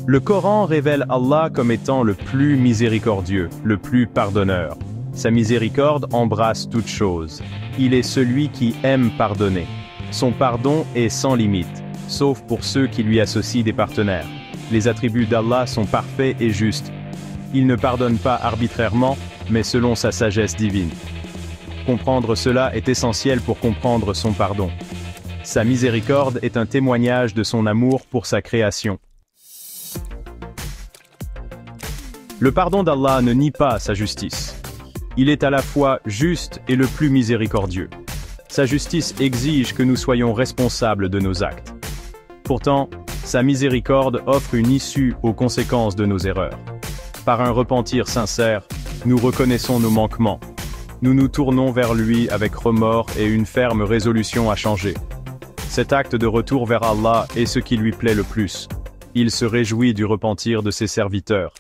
Le Coran révèle Allah comme étant le plus miséricordieux, le plus pardonneur. Sa miséricorde embrasse toutes choses. Il est celui qui aime pardonner. Son pardon est sans limite, sauf pour ceux qui lui associent des partenaires. Les attributs d'Allah sont parfaits et justes. Il ne pardonne pas arbitrairement, mais selon sa sagesse divine. Comprendre cela est essentiel pour comprendre son pardon. Sa miséricorde est un témoignage de son amour pour sa création. Le pardon d'Allah ne nie pas sa justice. Il est à la fois juste et le plus miséricordieux. Sa justice exige que nous soyons responsables de nos actes. Pourtant, sa miséricorde offre une issue aux conséquences de nos erreurs. Par un repentir sincère, nous reconnaissons nos manquements. Nous nous tournons vers lui avec remords et une ferme résolution à changer. Cet acte de retour vers Allah est ce qui lui plaît le plus. Il se réjouit du repentir de ses serviteurs.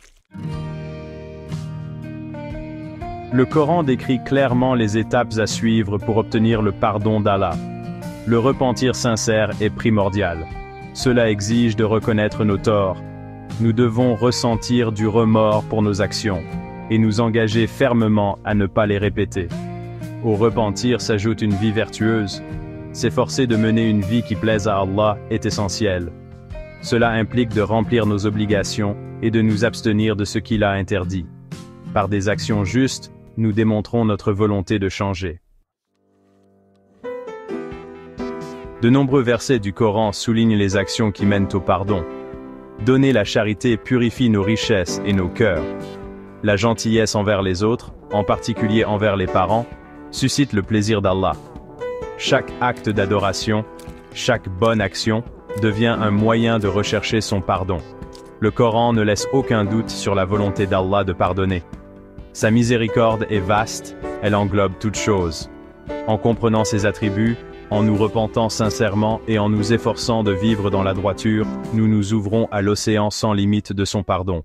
Le Coran décrit clairement les étapes à suivre pour obtenir le pardon d'Allah. Le repentir sincère est primordial. Cela exige de reconnaître nos torts. Nous devons ressentir du remords pour nos actions, et nous engager fermement à ne pas les répéter. Au repentir s'ajoute une vie vertueuse. S'efforcer de mener une vie qui plaise à Allah est essentiel. Cela implique de remplir nos obligations et de nous abstenir de ce qu'il a interdit. Par des actions justes, nous démontrons notre volonté de changer. De nombreux versets du Coran soulignent les actions qui mènent au pardon. Donner la charité purifie nos richesses et nos cœurs. La gentillesse envers les autres, en particulier envers les parents, suscite le plaisir d'Allah. Chaque acte d'adoration, chaque bonne action, devient un moyen de rechercher son pardon. Le Coran ne laisse aucun doute sur la volonté d'Allah de pardonner. Sa miséricorde est vaste, elle englobe toutes choses. En comprenant ses attributs, en nous repentant sincèrement et en nous efforçant de vivre dans la droiture, nous nous ouvrons à l'océan sans limite de son pardon.